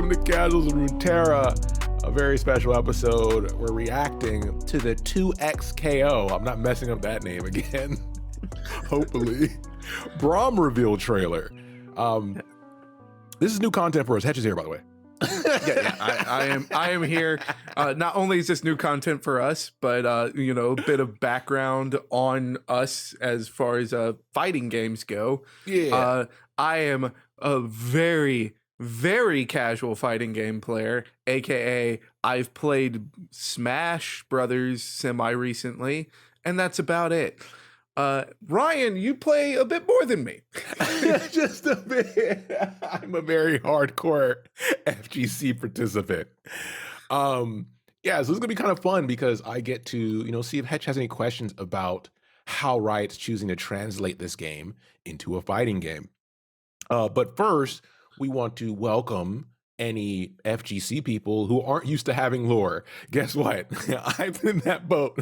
welcome to Casuals of Runeterra, a very special episode. We're reacting to the 2XKO. I'm not messing up that name again. Hopefully. Braum reveal trailer. This is new content for us. Hetch is here, by the way. I am here. Not only is this new content for us, but a bit of background on us as far as fighting games go. Yeah. I am a very, very casual fighting game player, aka I've played Smash Brothers semi-recently, and that's about it. Ryan, you play a bit more than me. Just a bit. I'm a very hardcore FGC participant. So this is gonna be kind of fun because I get to, see if Hetch has any questions about how Riot's choosing to translate this game into a fighting game. But first, we want to welcome any FGC people who aren't used to having lore. Guess what? I've been in that boat.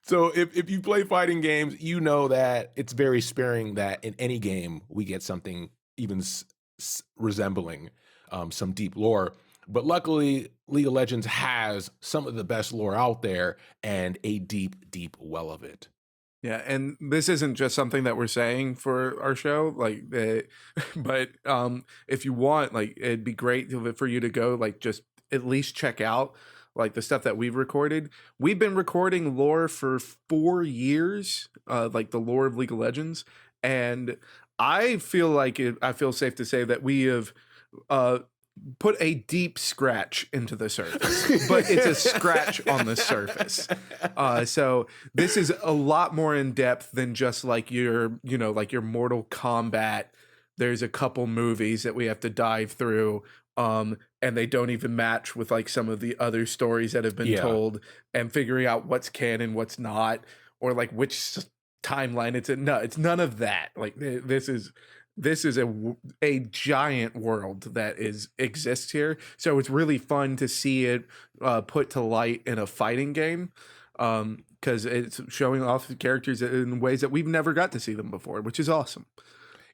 So if you play fighting games, you know that it's very sparing that in any game we get something even resembling some deep lore. But luckily, League of Legends has some of the best lore out there and a deep, deep well of it. Yeah, and this isn't just something that we're saying for our show, but if you want, it'd be great for you to go, just at least check out, the stuff that we've recorded. We've been recording lore for 4 years, the lore of League of Legends, and I feel I feel safe to say that we have put a deep scratch into the surface, but it's a scratch on the surface. So this is a lot more in depth than just your Mortal Kombat. There's a couple movies that we have to dive through, and they don't even match with some of the other stories that have been told, and figuring out what's canon, what's not, or which timeline it's in. No, it's none of that. This is a giant world that exists here, so it's really fun to see it put to light in a fighting game, because it's showing off the characters in ways that we've never got to see them before, which is awesome.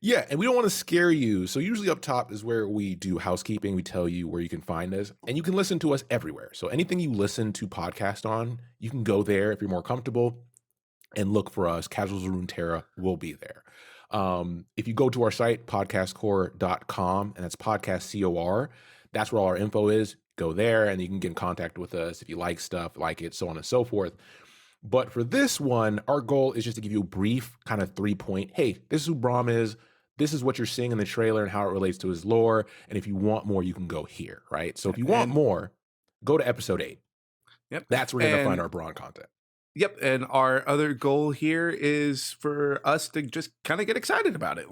Yeah, and we don't want to scare you. So usually up top is where we do housekeeping. We tell you where you can find us, and you can listen to us everywhere. So anything you listen to podcast on, you can go there if you're more comfortable and look for us. Casuals of Runeterra will be there. If you go to our site, podcastcore.com, and that's podcast COR, that's where all our info is. Go there and you can get in contact with us if you like stuff, like it, so on and so forth. But for this one, our goal is just to give you a brief kind of 3-point, hey, this is who Braum is. This is what you're seeing in the trailer and how it relates to his lore. And if you want more, you can go here, right? So if you want more, go to episode 8. Yep. That's where you're going to find our Braum content. Yep, and our other goal here is for us to just kind of get excited about it.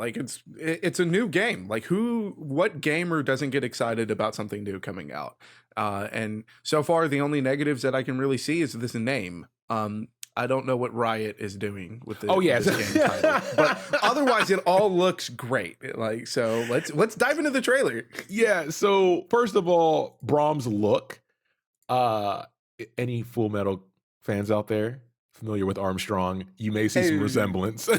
It's a new game. What gamer doesn't get excited about something new coming out? And so far, the only negatives that I can really see is this name. I don't know what Riot is doing with this game title, but otherwise, it all looks great. So let's dive into the trailer. Yeah. So first of all, Braum's look. Any Full Metal fans out there familiar with Armstrong, you may see some resemblance. But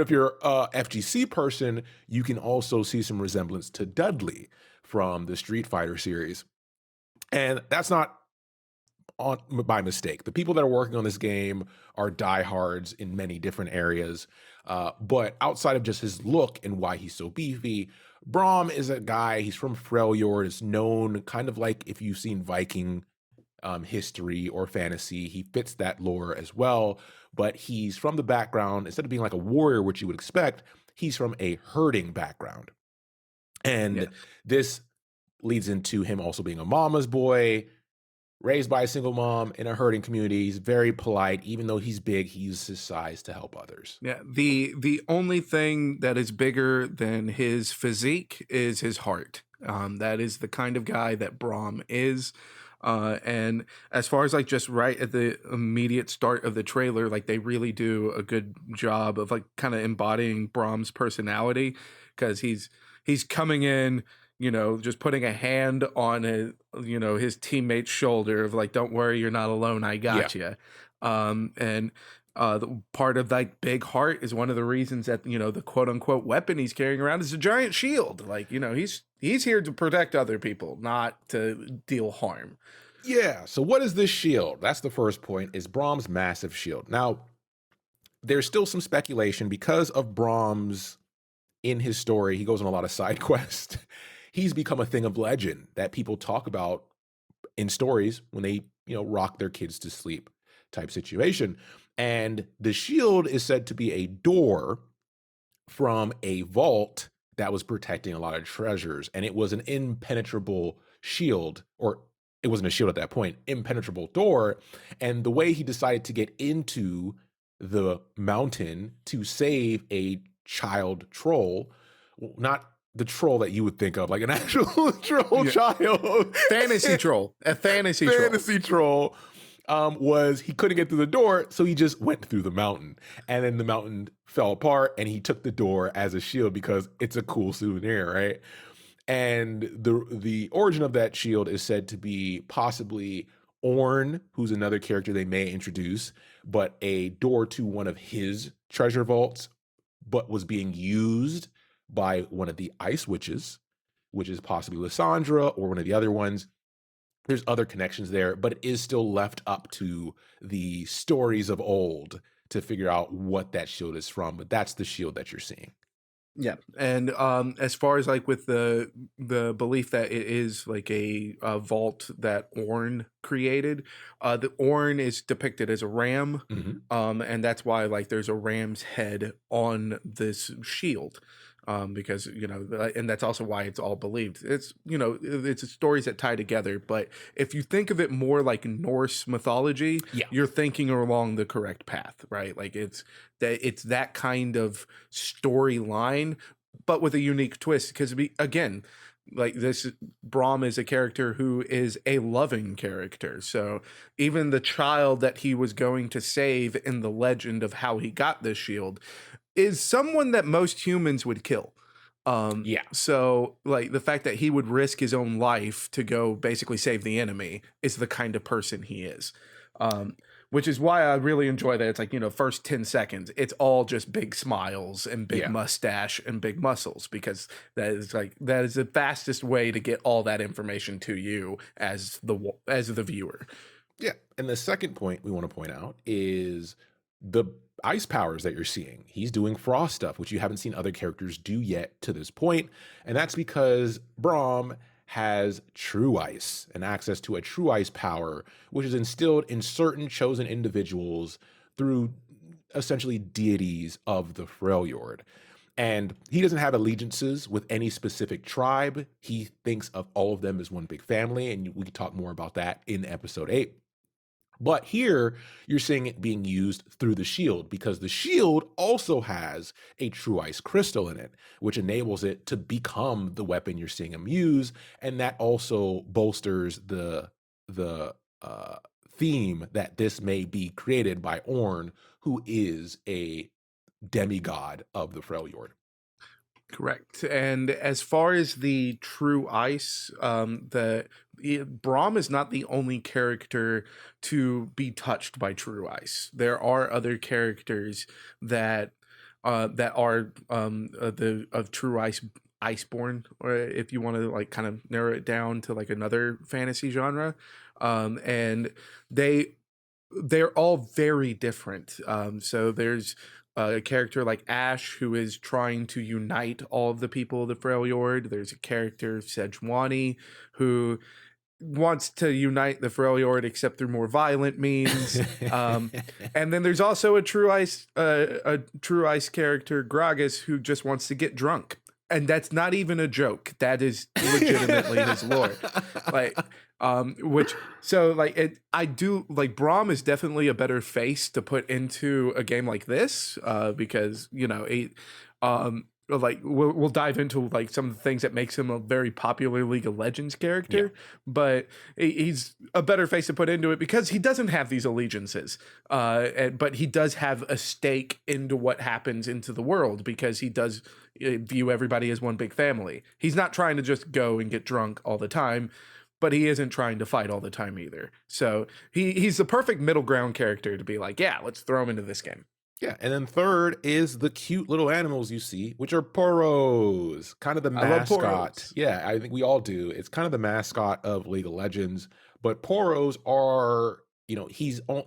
if you're a FGC person, you can also see some resemblance to Dudley from the Street Fighter series. And that's not by mistake. The people that are working on this game are diehards in many different areas. But outside of just his look and why he's so beefy, Braum is a guy, he's from Freljord, is known kind of like if you've seen Viking history or fantasy, he fits that lore as well, but he's from the background, instead of being like a warrior, which you would expect, he's from a herding background. And this leads into him also being a mama's boy, raised by a single mom in a herding community. He's very polite. Even though he's big, he uses his size to help others. Yeah, the only thing that is bigger than his physique is his heart. That is the kind of guy that Braum is. And as far as just right at the immediate start of the trailer, they really do a good job of kind of embodying Braum's personality, because he's coming in, just putting a hand on his teammate's shoulder of don't worry, you're not alone, I got you. And The part of like big heart is one of the reasons that the quote unquote weapon he's carrying around is a giant shield. Like he's here to protect other people, not to deal harm. Yeah. So what is this shield? That's the first point. Is Braum's massive shield? Now, there's still some speculation because of Brahms in his story. He goes on a lot of side quests. He's become a thing of legend that people talk about in stories when they, rock their kids to sleep type situation. And the shield is said to be a door from a vault that was protecting a lot of treasures. And it was an impenetrable shield, or it wasn't a shield at that point, impenetrable door. And the way he decided to get into the mountain to save a child troll, not the troll that you would think of, like an actual troll Yeah. child. Fantasy troll, a fantasy troll. Fantasy troll was he couldn't get through the door, so he just went through the mountain. And then the mountain fell apart and he took the door as a shield because it's a cool souvenir, right? And the origin of that shield is said to be possibly Orn, who's another character they may introduce, but a door to one of his treasure vaults, but was being used by one of the ice witches, which is possibly Lysandra or one of the other ones. There's other connections there, but it is still left up to the stories of old to figure out what that shield is from. But that's the shield that you're seeing. Yeah, and as far as like with the belief that it is like a vault that Orn created, the Orn is depicted as a ram, and that's why like there's a ram's head on this shield, because and that's also why it's all believed. It's stories that tie together. But if you think of it more like Norse mythology, Yeah. you're thinking along the correct path, right? Like it's that kind of storyline, but with a unique twist. Because again, like this, Braum is a character who is a loving character. So even the child that he was going to save in the legend of how he got this shield is someone that most humans would kill. Yeah. So like the fact that he would risk his own life to go basically save the enemy is the kind of person he is. Which is why I really enjoy that. It's like, first 10 seconds, it's all just big smiles and big mustache and big muscles, because that is the fastest way to get all that information to you as the viewer. Yeah. And the second point we want to point out is the ice powers that you're seeing. He's doing frost stuff, which you haven't seen other characters do yet to this point. And that's because Braum has true ice and access to a true ice power, which is instilled in certain chosen individuals through essentially deities of the Freljord. And he doesn't have allegiances with any specific tribe. He thinks of all of them as one big family. And we can talk more about that in episode 8. But here you're seeing it being used through the shield, because the shield also has a true ice crystal in it, which enables it to become the weapon you're seeing him use. And that also bolsters the theme that this may be created by Orn, who is a demigod of the Freljord. Correct. And as far as the true ice, Braum is not the only character to be touched by true ice. There are other characters that are the of true iceborn, or if you want to like kind of narrow it down to like another fantasy genre, and they're all very different. So there's a character like Ash who is trying to unite all of the people of the Freljord. There's a character, Sejuani, who wants to unite the Freljord except through more violent means. And then there's also a true ice character, Gragas, who just wants to get drunk. And that's not even a joke. That is legitimately his lore. Like, I do like Braum is definitely a better face to put into a game like this, because we'll dive into like some of the things that makes him a very popular League of Legends character, but he's a better face to put into it because he doesn't have these allegiances, but he does have a stake into what happens into the world, because he does view everybody as one big family. He's not trying to just go and get drunk all the time, but he isn't trying to fight all the time either. So he's the perfect middle ground character to be like, yeah, let's throw him into this game. Yeah, and then third is the cute little animals you see, which are poros, kind of the I love mascot. Poros. Yeah, I think we all do. It's kind of the mascot of League of Legends, but poros are,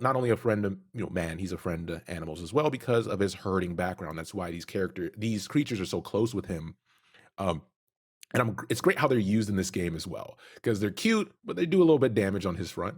not only a friend to, man, he's a friend to animals as well because of his herding background. That's why these creatures are so close with him. Um, it's great how they're used in this game as well because they're cute, but they do a little bit damage on his front.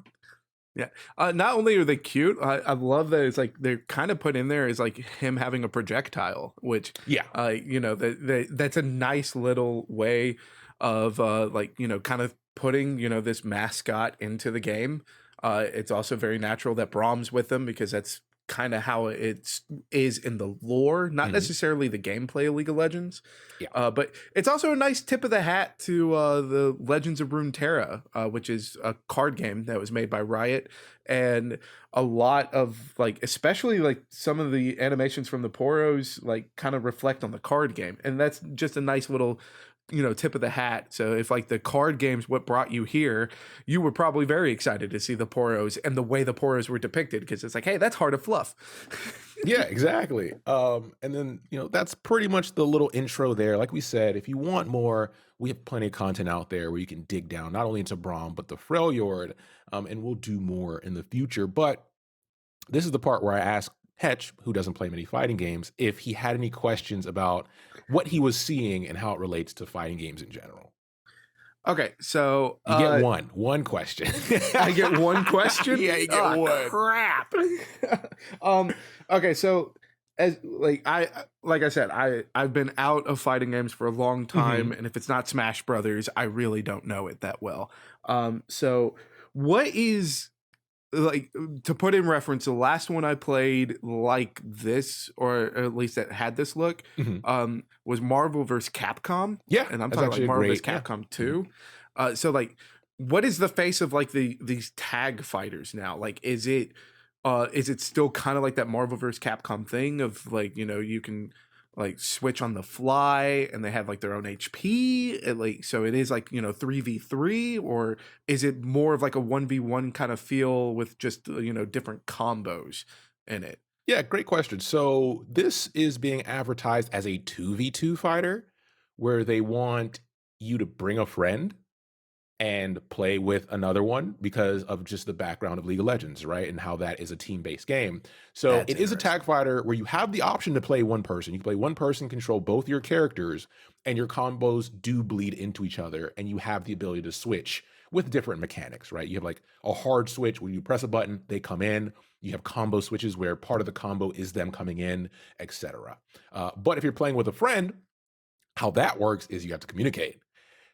Yeah. Not only are they cute, I love that it's like they're kind of put in there as like him having a projectile, which, Yeah. that's a nice little way of like, kind of putting, this mascot into the game. It's also very natural that Braum's with them because that's kind of how it is in the lore, not Mhm. necessarily the gameplay of League of Legends. Yeah. But it's also a nice tip of the hat to the Legends of Runeterra, which is a card game that was made by Riot, and a lot of like, especially like some of the animations from the Poros, like kind of reflect on the card game, and that's just a nice little, tip of the hat. So if like the card game's what brought you here, you were probably very excited to see the Poros and the way the Poros were depicted because it's like, hey, that's Heart of Fluff. Yeah, exactly. And then, that's pretty much the little intro there. Like we said, if you want more, we have plenty of content out there where you can dig down not only into Braum, but the Freljord. And we'll do more in the future. But this is the part where I ask Hetch, who doesn't play many fighting games, if he had any questions about what he was seeing and how it relates to fighting games in general. Okay, so You get one question. I get one question. Yeah, you get Oh, one. crap. Okay, so as like I said, I've been out of fighting games for a long time, and if it's not Smash Brothers, I really don't know it that well. So what is like, to put in reference, the last one I played like this, or at least that had this look, Mhm. was Marvel vs. Capcom. Yeah, And I'm that's talking like actually a Marvel vs. great, yeah. Capcom Mhm. 2. So like, what is the face of like these tag fighters now? Like, is it still kind of like that Marvel vs. Capcom thing of like, you can like switch on the fly and they have like their own HP, and like, so it is like, 3v3, or is it more of like a 1v1 kind of feel with just, different combos in it? Yeah, great question. So this is being advertised as a 2v2 fighter where they want you to bring a friend and play with another one because of just the background of League of Legends, right? And how that is a team-based game. So That's it is a tag interesting. fighter where you have the option to play one person. You can play one person, control both your characters, and your combos do bleed into each other, and you have the ability to switch with different mechanics, right? You have like a hard switch where you press a button, they come in. You have combo switches where part of the combo is them coming in, etc. But if you're playing with a friend, how that works is you have to communicate.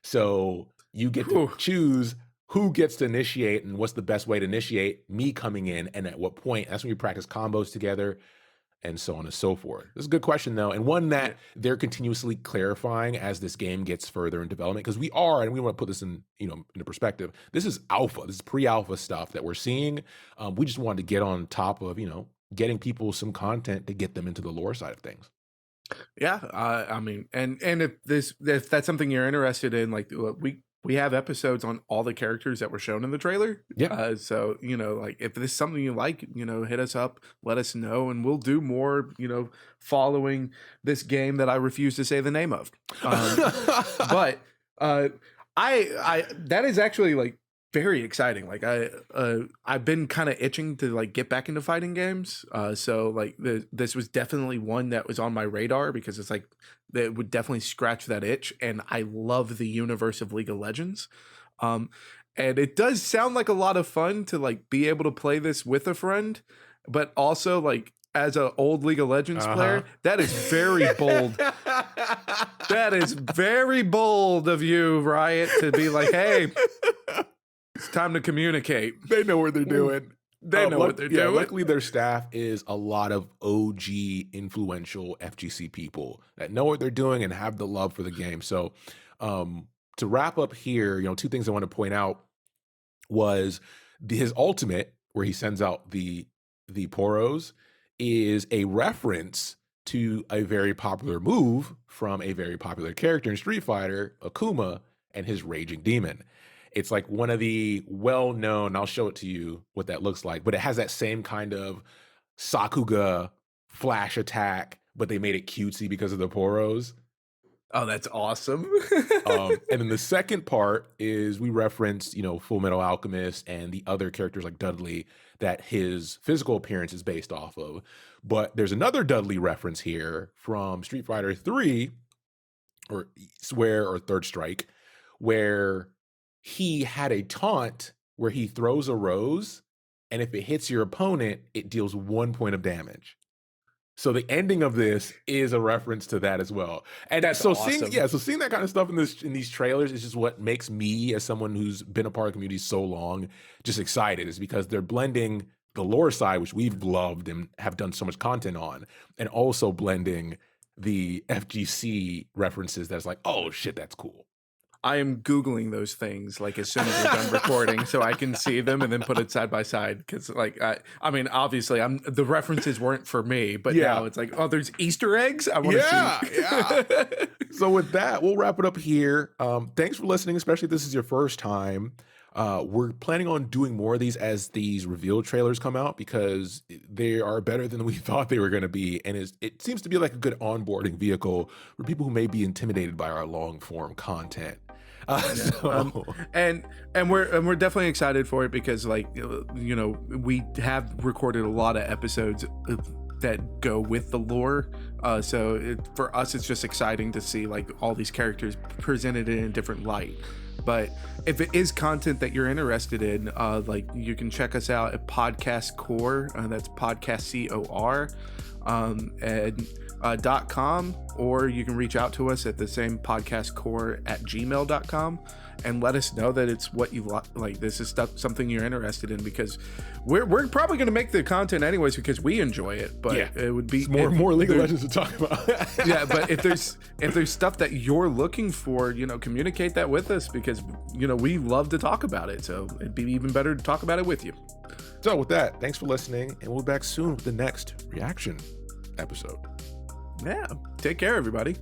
So you get to Whew. choose who gets to initiate and what's the best way to initiate me coming in and at what point. That's when you practice combos together and so on and so forth. This is a good question though, and one Yeah. that they're continuously clarifying as this game gets further in development because we are, and we want to put this in, into perspective. This is alpha. This is pre-alpha stuff that we're seeing. We just wanted to get on top of, getting people some content to get them into the lore side of things. Yeah, I mean, and if that's something you're interested in, like, we have episodes on all the characters that were shown in the trailer. Yeah. So like, if this is something you like, hit us up, let us know, and we'll do more. Following this game that I refuse to say the name of. But uh, I that is actually like very exciting. Like, I've been kind of itching to like get back into fighting games. So like, this was definitely one that was on my radar because it's like that would definitely scratch that itch, and I love the universe of League of Legends. Um, and it does sound like a lot of fun to like be able to play this with a friend, but also like, as an old League of Legends Uh-huh. player, that is very bold. That is very bold of you, Riot, to be like, hey, it's time to communicate. They know what they're doing. They know what they're doing. Luckily, their staff is a lot of OG influential FGC people that know what they're doing and have the love for the game. So, to wrap up here, two things I want to point out was his ultimate, where he sends out the poros, is a reference to a very popular move from a very popular character in Street Fighter, Akuma, and his raging demon. It's like one of the well-known, I'll show it to you what that looks like, but it has that same kind of Sakuga flash attack, but they made it cutesy because of the poros. Oh, that's awesome. And then the second part is we referenced, Full Metal Alchemist and the other characters like Dudley that his physical appearance is based off of. But there's another Dudley reference here from Street Fighter 3 or Swear or Third Strike, where he had a taunt where he throws a rose, and if it hits your opponent, it deals 1 point of damage. So the ending of this is a reference to that as well. And That's so awesome. seeing that kind of stuff in these trailers is just what makes me, as someone who's been a part of the community so long, just excited, is because they're blending the lore side, which we've loved and have done so much content on, and also blending the FGC references that's like, oh shit, that's cool. I am Googling those things like as soon as we're done recording so I can see them and then put it side by side. Because like, I mean, obviously the references weren't for me, but now it's like, oh, there's Easter eggs. I want to see. Yeah. So with that, we'll wrap it up here. Thanks for listening, especially if this is your first time. We're planning on doing more of these as these reveal trailers come out because they are better than we thought they were going to be. And it seems to be like a good onboarding vehicle for people who may be intimidated by our long form content. And we're definitely excited for it because like, we have recorded a lot of episodes that go with the lore. So for us, it's just exciting to see like all these characters presented in a different light. But if it is content that you're interested in, like you can check us out at Podcast Core. That's Podcast COR. And .com, or you can reach out to us at the same podcastcore@gmail.com and let us know that it's what you like. This is something you're interested in, because we're probably going to make the content anyways because we enjoy it. But it would be more League of Legends to talk about. Yeah, but if there's stuff that you're looking for, communicate that with us, because we love to talk about it. So it'd be even better to talk about it with you. So with that, thanks for listening, and we'll be back soon with the next reaction episode. Yeah, take care, everybody.